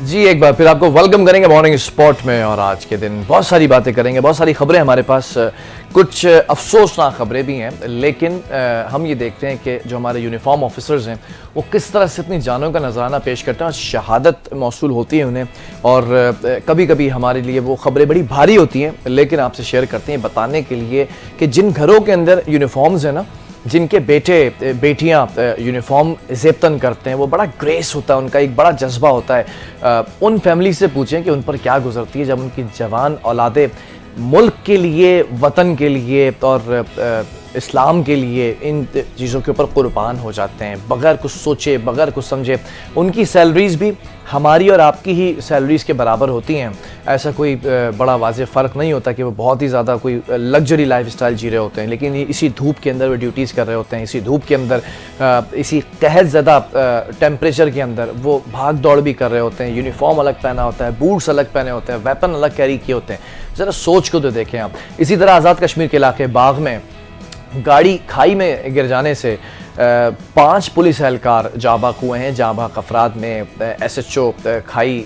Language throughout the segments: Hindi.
जी एक बार फिर आपको वेलकम करेंगे मॉर्निंग स्पॉट में। और आज के दिन बहुत सारी बातें करेंगे, बहुत सारी खबरें हमारे पास, कुछ अफसोसनाक खबरें भी हैं, लेकिन हम ये देखते हैं कि जो हमारे यूनिफॉर्म ऑफिसर्स हैं वो किस तरह से अपनी जानों का नजराना पेश करते हैं और शहादत मौसूल होती है उन्हें। और कभी कभी हमारे लिए वो खबरें बड़ी भारी होती हैं, लेकिन आपसे शेयर करते हैं बताने के लिए कि जिन घरों के अंदर यूनिफॉर्म्स हैं ना, जिनके बेटे बेटियां यूनिफॉर्म ज़ेबतन करते हैं, वो बड़ा ग्रेस होता है, उनका एक बड़ा जज्बा होता है। उन फैमिली से पूछें कि उन पर क्या गुजरती है जब उनकी जवान औलादे मुल्क के लिए, वतन के लिए और इस्लाम के लिए इन चीज़ों के ऊपर कुर्बान हो जाते हैं बगैर कुछ सोचे, बगैर कुछ समझे। उनकी सैलरीज़ भी हमारी और आपकी ही सैलरीज़ के बराबर होती हैं। ऐसा कोई बड़ा वाज़ेह फ़र्क नहीं होता कि वो बहुत ही ज़्यादा कोई लग्जरी लाइफ स्टाइल जी रहे होते हैं, लेकिन इसी धूप के अंदर वो ड्यूटीज़ कर रहे होते हैं, इसी धूप के अंदर, इसी कहत ज़दा टेम्परेचर के अंदर वो भाग दौड़ भी कर रहे होते हैं। यूनिफॉर्म अलग पहना होता है, बूट्स अलग पहने होते हैं, वेपन अलग कैरी किए होते हैं। ज़रा सोच को तो देखें आप। इसी तरह आज़ाद कश्मीर के इलाके बाग में गाड़ी खाई में गिर जाने से 5 पुलिस एहलकार जाबाक हुए हैं। जाबाक अफराद में SHO खाई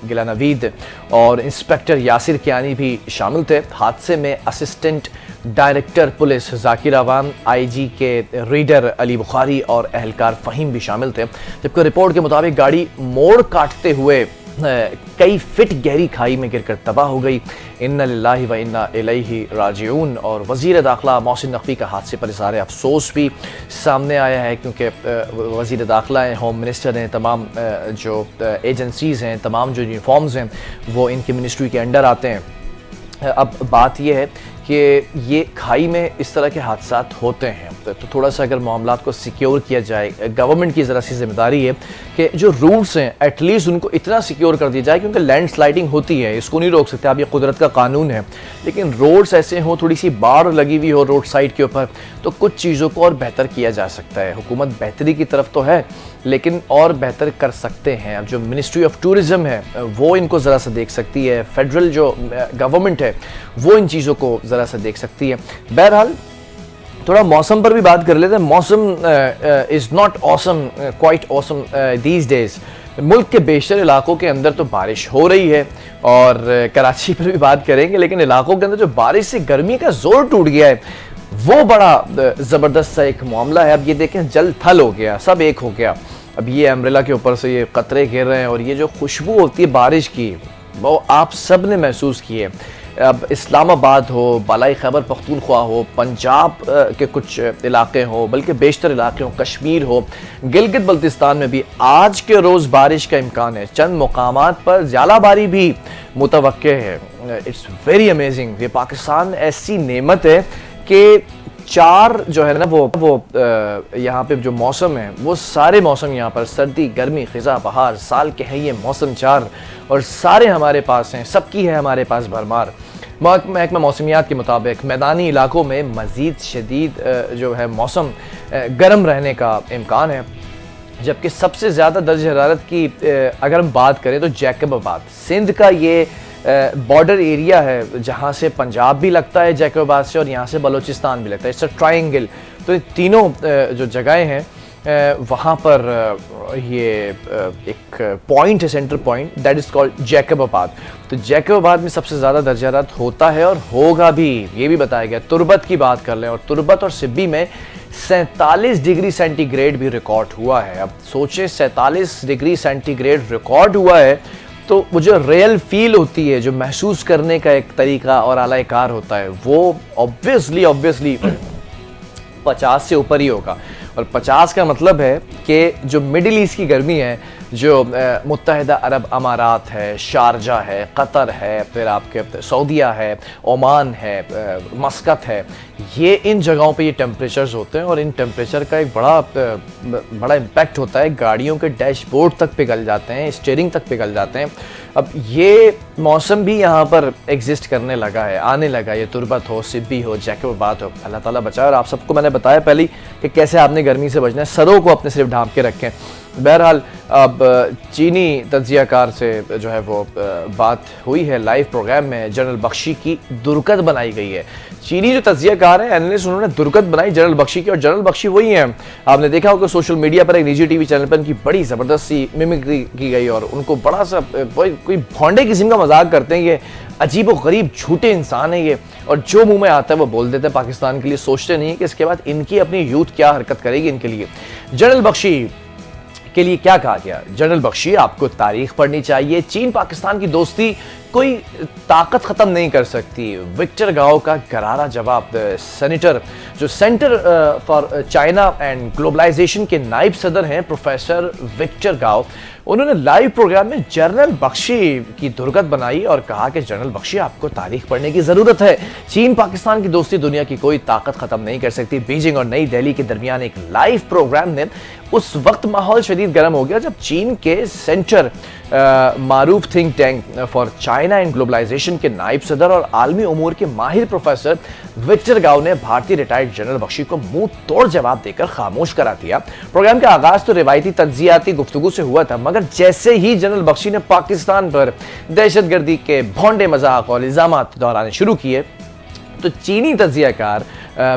गिला नवीद और इंस्पेक्टर यासिर कियानी भी शामिल थे। हादसे में assistant director police Zakir Awan, IG के रीडर अली बुखारी और एहलकार फ़हीम भी शामिल थे। जबकि रिपोर्ट के मुताबिक गाड़ी मोड़ काटते हुए कई फिट गहरी खाई में गिरकर तबाह हो गई। इन्ना लिल्लाहि व इन्ना इलैहि राजिऊन। और वज़ीर दाखिला मोहसिन नकवी का हादसे पर इज़हार अफसोस भी सामने आया है, क्योंकि वज़ीर दाखिला हैं, होम मिनिस्टर हैं, तमाम जो एजेंसीज़ हैं, तमाम जो यूनिफॉर्म्स हैं वो इनकी मिनिस्ट्री के अंडर आते हैं। अब बात यह है कि ये खाई में इस तरह के हादसात होते हैं, तो थोड़ा सा अगर मामलात को सिक्योर किया जाए, गवर्नमेंट की ज़रा सी जिम्मेदारी है कि जो रूट्स हैं एटलीस्ट उनको इतना सिक्योर कर दिया जाए, क्योंकि लैंड स्लाइडिंग होती है, इसको नहीं रोक सकते आप, ये कुदरत का कानून है। लेकिन रोड्स ऐसे हों, थोड़ी सी बाड़ लगी हुई हो रोड साइड के ऊपर, तो कुछ चीज़ों को और बेहतर किया जा सकता है। हुकूमत बेहतरी की तरफ तो है, लेकिन और बेहतर कर सकते हैं। अब जो मिनिस्ट्री ऑफ टूरिज़्म है वो इनको ज़रा सा देख सकती है, फेडरल जो गवर्नमेंट है वो इन चीज़ों को ज़रा सा देख सकती है। बहरहाल थोड़ा मौसम पर भी बात कर लेते हैं। मौसम is not awesome, quite awesome these days. मुल्क के बेशतर इलाकों के अंदर तो बारिश हो रही है और कराची पर भी बात करेंगे, लेकिन इलाकों के अंदर जो बारिश से गर्मी का जोर टूट गया है वो बड़ा ज़बरदस्त सा एक मामला है। अब ये देखें, जल थल हो गया, सब एक हो गया। अब ये अम्ब्रेला के ऊपर से ये कतरे गिर रहे हैं और ये जो खुशबू होती है बारिश की वो आप सब ने महसूस की है। अब इस्लामाबाद हो, बालाई खैबर पख्तूनख्वा हो, पंजाब के कुछ इलाके हो, बल्कि बेशतर इलाके हो, कश्मीर हो, गिलगित बल्तिस्तान में भी आज के रोज़ बारिश का इम्कान है। चंद मकामात पर ज़्यादाबारी भी मुतवक्के है। It's very amazing. ये पाकिस्तान ऐसी नेमत है कि 4 जो है ना वो यहाँ पे जो मौसम है वो सारे मौसम यहाँ पर, सर्दी, गर्मी, ख़िज़ा, बहार, साल के हैं ये मौसम 4 और सारे हमारे पास हैं, सबकी है हमारे पास भरमार। महकमा मौसमियात के मुताबिक मैदानी इलाकों में मज़ीद शदीद जो है मौसम गर्म रहने का इम्कान है। जबकि सबसे ज़्यादा दर्ज हरारत की अगर हम बात करें तो जैकबाबाद, सिंध का ये बॉर्डर एरिया है जहाँ से पंजाब भी लगता है जैकबाबाद से और यहाँ से बलूचिस्तान भी लगता है। It's a triangle. तो ये तीनों जो जगहें हैं वहाँ पर ये एक पॉइंट है, centre point, that is called Jacobabad. तो जैकबाबाद में सबसे ज़्यादा दर्जा हरारत होता है और होगा भी, ये भी बताया गया। तुर्बत की बात कर लें, और तुर्बत और सिब्बी में 47 डिग्री सेंटीग्रेड भी रिकॉर्ड हुआ है। अब सोचें 47 डिग्री सेंटीग्रेड रिकॉर्ड हुआ है, तो वो जो रियल फील होती है, जो महसूस करने का एक तरीका और आलाकार होता है, वो ऑब्वियसली 50 से ऊपर ही होगा। और 50 का मतलब है कि जो मिडिल ईस्ट की गर्मी है, जो मुत्तहिदा अरब अमारात है, शारजा है, कतर है, फिर आपके सऊदीया है, ओमान है, मस्कत है, ये इन जगहों पे ये टेम्परेचर्स होते हैं और इन टेम्परेचर का एक बड़ा इम्पैक्ट होता है। गाड़ियों के डैशबोर्ड तक पिघल जाते हैं, स्टीयरिंग तक पिघल जाते हैं। अब ये मौसम भी यहाँ पर एग्जिस्ट करने लगा है, आने लगा। ये तुर्बत हो, सिब्बी हो, जैकबाबाद हो, अल्लाह ताला बचाए। और आप सबको मैंने बताया पहले कि कैसे आपने गर्मी से बचना है, सरों को अपने सिर्फ ढांप के रखें। बहरहाल अब चीनी तज्जियाकार से जो है वो बात हुई है लाइव प्रोग्राम में, जनरल बख्शी की दुर्गत बनाई गई है। चीनी जो तज्जियाकार हैं, एनालिस्ट, उन्होंने दुर्गत बनाई जनरल बख्शी की, और जनरल बख्शी वही हैं, आपने देखा होगा सोशल मीडिया पर एक निजी टीवी चैनल पर उनकी बड़ी ज़बरदस्त सी मिमिक्री की गई और उनको बड़ा सा कोई भौंडे किस्म का मजाक करते हैं। ये अजीब व गरीब झूठे इंसान है ये, और जो मुंह में आता है वो बोल देते हैं। पाकिस्तान के लिए सोचते नहीं है कि इसके बाद इनकी अपनी यूथ क्या हरकत करेगी इनके लिए। जनरल बख्शी के लिए क्या कहा गया? जनरल बख्शी, आपको तारीख पढ़नी चाहिए। चीन पाकिस्तान की दोस्ती कोई ताकत ख़त्म नहीं कर सकती। विक्टर गाओ का करारा जवाब। सेनेटर जो Center for China and Globalization के नायब सदर हैं प्रोफेसर विक्टर गाओ, उन्होंने लाइव प्रोग्राम में जनरल बख्शी की दुर्गत बनाई और कहा कि जनरल बख्शी, आपको तारीख पढ़ने की ज़रूरत है। चीन पाकिस्तान की दोस्ती दुनिया की कोई ताकत ख़त्म नहीं कर सकती। बीजिंग और नई दिल्ली के दरमियान एक लाइव प्रोग्राम ने उस वक्त माहौल शदीद गर्म हो गया जब चीन के सेंटर मारूफ think tank for China and Globalization के नायब सदर और आलमी उमूर के माहिर प्रोफेसर विक्टर गाओ ने भारतीय रिटायर्ड जनरल बख्शी को मुंह तोड़ जवाब देकर खामोश करा दिया। प्रोग्राम का आगाज तो रिवायती तज्जियाती गुफ्तगू से हुआ था, मगर जैसे ही जनरल बख्शी ने पाकिस्तान पर दहशतगर्दी के भोंडे मजाक और इल्जामात दोहराने शुरू किए तो चीनी तज्जियाकार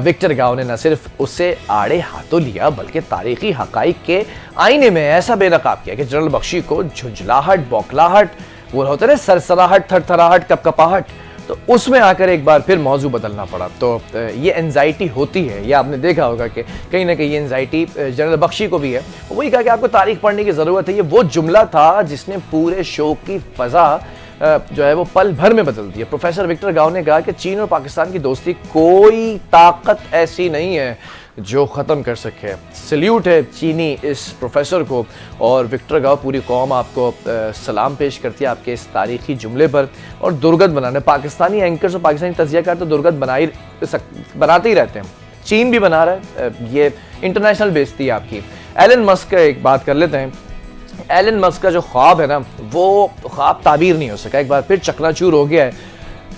विक्टर गाओ ने न सिर्फ उसे आड़े हाथों लिया बल्कि तारीखी हकाइक के आईने में ऐसा बेनकाब किया कि जनरल बख्शी को झुंझलाहट, बौखलाहट, वो होता है सरसराहट, थरथराहट, कपकपाहट, तो उसमें आकर एक बार फिर मौजू बदलना पड़ा। तो ये एंजाइटी होती है, ये आपने देखा होगा कि कहीं ना कहीं ये एंजाइटी जनरल बख्शी को भी है। वही कहा कि आपको तारीख पढ़ने की ज़रूरत है, ये वो जुमला था जिसने पूरे शो की फ़ज़ा जो है वो पल भर में बदल दिया। प्रोफेसर विक्टर गाओ ने कहा कि चीन और पाकिस्तान की दोस्ती कोई ताकत ऐसी नहीं है जो ख़त्म कर सके। सल्यूट है चीनी इस प्रोफेसर को, और विक्टर गाओ, पूरी कौम आपको सलाम पेश करती है आपके इस तारीखी जुमले पर और दुर्गत बनाने। पाकिस्तानी एंकर्स और पाकिस्तानी तज्जियाकार तो दुर्गत बनाते ही रहते हैं, चीन भी बना रहा है, ये इंटरनेशनल बेइज्जती है आपकी। एलन मस्क का एक बात कर लेते हैं। एलन मस्क का जो ख्वाब है ना, वो ख्वाब ताबीर नहीं हो सका, एक बार फिर चकनाचूर हो गया है।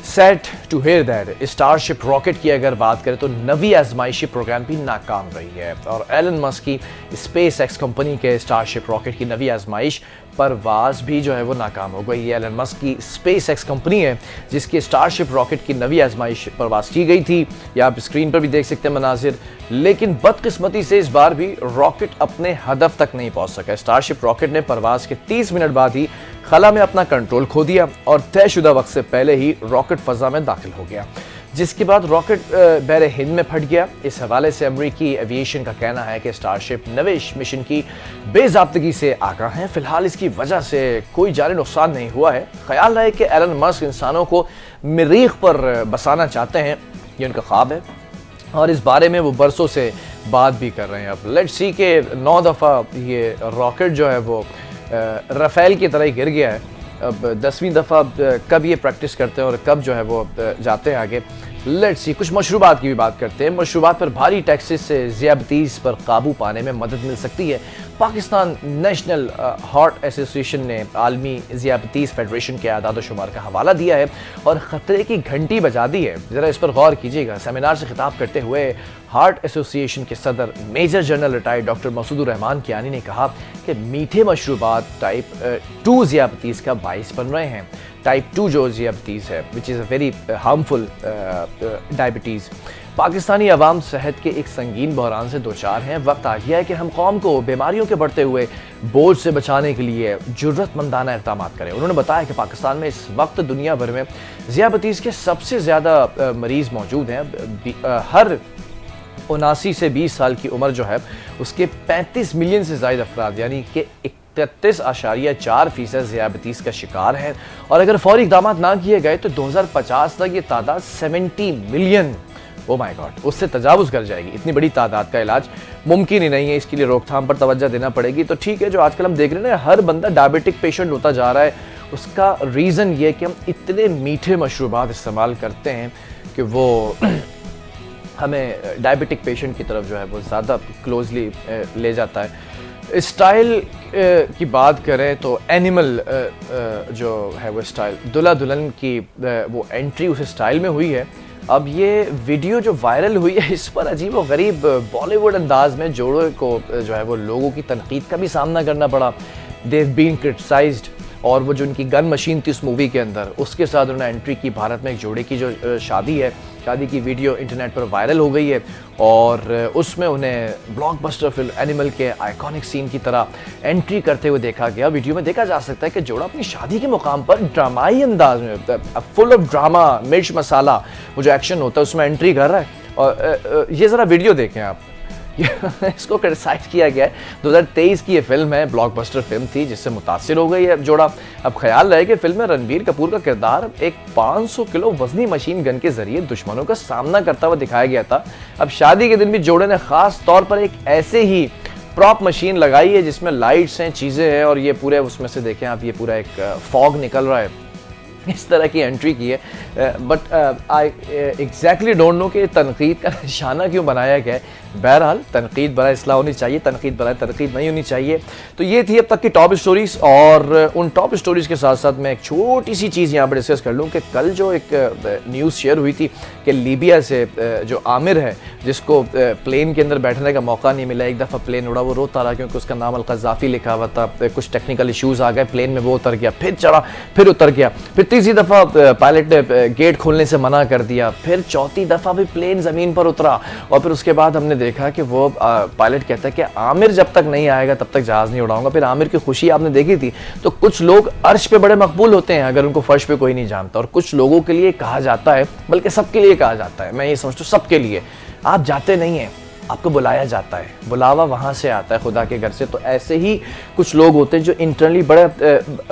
Sad to hear that Starship rocket की अगर बात करें तो नवी आजमाइशी प्रोग्राम भी नाकाम रही है, और एलन मस्क की स्पेस एक्स कंपनी के स्टारशिप रॉकेट की नवी आजमाइश परवाज भी जो है वो नाकाम हो गई। ये एलन मस्क की स्पेस एक्स कंपनी है जिसकी स्टारशिप रॉकेट की नवी आजमाइश परवाज की गई थी, या आप स्क्रीन पर भी देख सकते हैं मनाजिर, लेकिन बदकिस्मती से इस बार भी रॉकेट अपने हदफ तक नहीं पहुंच सका। स्टारशिप रॉकेट ने परवाज के 30 मिनट बाद ही खला में अपना कंट्रोल खो दिया और तयशुदा वक्त से पहले ही रॉकेट फजा में दाखिल हो गया, जिसके बाद रॉकेट बहरे हिंद में फट गया। इस हवाले से अमरीकी एविएशन का कहना है कि स्टारशिप नवेश मिशन की बेज़ाब्तगी से आगाह है। फिलहाल इसकी वजह से कोई जानी नुकसान नहीं हुआ है। ख्याल रहे कि एलन मस्क इंसानों को मरीख पर बसाना चाहते हैं, ये उनका ख्वाब है और इस बारे में वो बरसों से बात भी कर रहे हैं। अब लेट्स सी के 9 दफ़ा ये रॉकेट जो है वो राफेल की तरह ही गिर गया है। अब 10वीं दफ़ा कब ये प्रैक्टिस करते हैं और कब जो है वो जाते हैं आगे, लेट्स सी। कुछ मशरूबात की भी बात करते हैं। मशरूबात पर भारी टैक्सेस से ज़ियादतीस पर काबू पाने में मदद मिल सकती है। पाकिस्तान नेशनल हार्ट एसोसिएशन ने आलमी ज़ियादतीस फेडरेशन के आदाद शुमार का हवाला दिया है और ख़तरे की घंटी बजा दी है। ज़रा इस पर गौर कीजिएगा। सेमिनार से खिताब करते हुए हार्ट एसोसिएशन के सदर major general retired doctor Masudur Rahman Kiani ने कहा कि मीठे मशरूबात टाइप 2 ज़ियादतीस का बाइस बन रहे हैं। टाइप 2 जो ज़ियादतीस है which is a very harmful diabetes. Pakistani अवाम सेहत के एक संगीन बहरान से दोचार हैं। वक्त आ गया है कि हम कौम को बीमारियों के बढ़ते हुए बोझ से बचाने के लिए ज़रूरतमंदाना इक़दाम करें। उन्होंने बताया कि पाकिस्तान में इस वक्त दुनिया भर में ज़ियादतीस के सबसे ज़्यादा मरीज़ मौजूद हैं। हर 79 से 20 साल की उम्र जो है उसके 35 मिलियन से ज़ायद अफराद यानी कि 31.4% ज़ियादतीस का शिकार हैं, और अगर फौरी इक़दाम ना किए गए तो 2050 तक ये तादाद 70 मिलियन, ओ माय गॉड, उससे तजावुज़ कर जाएगी। इतनी बड़ी तादाद का इलाज मुमकिन ही नहीं है, इसके लिए रोकथाम पर तवज्जो देना पड़ेगी। तो ठीक है, जो आजकल हम देख रहे हैं ना, हर बंदा डायबिटिक पेशेंट होता जा रहा है, उसका रीज़न ये कि हम इतने मीठे मशरूबात इस्तेमाल करते हैं कि वो हमें डायबिटिक पेशेंट की तरफ जो है वो ज़्यादा क्लोजली ले जाता है। स्टाइल की बात करें तो एनिमल जो है वो स्टाइल, दुल्हा दुल्हन की वो एंट्री उस स्टाइल में हुई है। अब ये वीडियो जो वायरल हुई है इस पर अजीब व गरीब बॉलीवुड अंदाज में जोड़ों को जो है वो लोगों की तनकीद का भी सामना करना पड़ा। देव बीन क्रिटिसाइज्ड, और वो जो उनकी गन मशीन थी उस मूवी के अंदर, उसके साथ उन्होंने एंट्री की। भारत में एक जोड़े की जो शादी है शादी की वीडियो इंटरनेट पर वायरल हो गई है और उसमें उन्हें ब्लॉकबस्टर फिल्म एनिमल के आइकॉनिक सीन की तरह एंट्री करते हुए देखा गया। वीडियो में देखा जा सकता है कि जोड़ा अपनी शादी के मुकाम पर ड्रामाई अंदाज में, फुल ऑफ ड्रामा, मिर्च मसाला, वो जो एक्शन होता है उसमें एंट्री कर रहा है। और ये ज़रा वीडियो देखें आप, इसको क्रिटिसाइज किया गया है। 2023 की ये फिल्म है, ब्लॉकबस्टर फिल्म थी जिससे मुतासिर हो गई है जोड़ा। अब ख्याल रहे कि फिल्म में रणबीर कपूर का किरदार एक 500 किलो वजनी मशीन गन के जरिए दुश्मनों का सामना करता हुआ दिखाया गया था। अब शादी के दिन भी जोड़े ने खास तौर पर एक ऐसे ही प्रॉप मशीन लगाई है जिसमें लाइट्स हैं, चीज़ें हैं, और ये पूरे उसमें से देखें आप, ये पूरा एक फॉग निकल रहा है, इस तरह की एंट्री की है। But I exactly don't no कि तनकीद का निशाना क्यों बनाया गया है। बहरहाल तनकीद बराए इस्लाह होनी चाहिए, तनकीद बराए तनकीद नहीं होनी चाहिए। तो ये थी अब तक की टॉप स्टोरीज़, और उन टॉप स्टोरीज़ के साथ साथ मैं एक छोटी सी चीज़ यहाँ पर डिस्कस कर लूँ कि कल जो एक न्यूज़ शेयर हुई थी कि लीबिया से जो आमिर है, जिसको प्लेन के अंदर बैठने का मौका नहीं मिला, एक दफ़ा प्लेन उड़ा, वो रोता रहा क्योंकि उसका नाम अल-क़ज़ाफ़ी लिखा हुआ था, कुछ टेक्निकल इशूज़ आ गए प्लेन में, वो उतर गया, फिर चढ़ा, फिर उतर गया, फिर तीसरी दफ़ा पायलट ने गेट खोलने से मना कर दिया, फिर चौथी दफ़ा भी प्लेन ज़मीन पर उतरा, और फिर उसके बाद हमने देखा कि वो पायलट कहता है कि आमिर जब तक नहीं आएगा तब तक जहाज़ नहीं उड़ाऊंगा। फिर आमिर की खुशी आपने देखी थी। तो कुछ लोग अर्श पे बड़े मकबूल होते हैं अगर उनको फर्श पे कोई नहीं जानता, और कुछ लोगों के लिए कहा जाता है, बल्कि सबके लिए कहा जाता है, मैं ये समझता हूँ सबके लिए, आप जाते नहीं हैं, आपको बुलाया जाता है, बुलावा वहाँ से आता है खुदा के घर से। तो ऐसे ही कुछ लोग होते हैं जो इंटरनली बड़े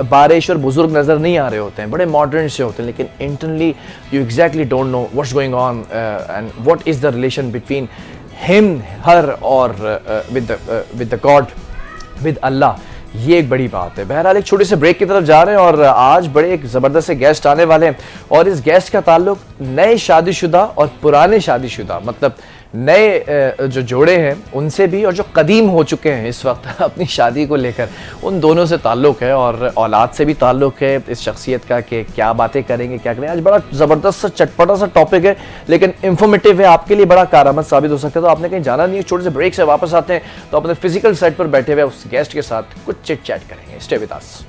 बारिश और बुजुर्ग नज़र नहीं आ रहे होते हैं, बड़े मॉडर्न से होते हैं, लेकिन internally you exactly don't know what's going on and what is the relation between him, her और with the God, with Allah. ये एक बड़ी बात है। बहरहाल एक छोटे से ब्रेक की तरफ जा रहे हैं, और आज बड़े एक ज़बरदस्त से गेस्ट आने वाले हैं, और इस गेस्ट का ताल्लुक नए शादीशुदा और पुराने शादीशुदा, मतलब नए जो जोड़े हैं उनसे भी, और जो कदीम हो चुके हैं इस वक्त अपनी शादी को लेकर, उन दोनों से ताल्लुक़ है, और औलाद से भी ताल्लुक़ है इस शख्सियत का कि क्या बातें करेंगे, क्या करेंगे। आज बड़ा ज़बरदस्त सा चटपटा सा टॉपिक है, लेकिन इंफॉर्मेटिव है, आपके लिए बड़ा कारआमद साबित हो सकता है। तो आपने कहीं जाना नहीं है, छोटे से ब्रेक से वापस आते हैं तो अपने फिजिकल सेट पर बैठे हुए उस गेस्ट के साथ कुछ चिट चैट करेंगे। Stay with us.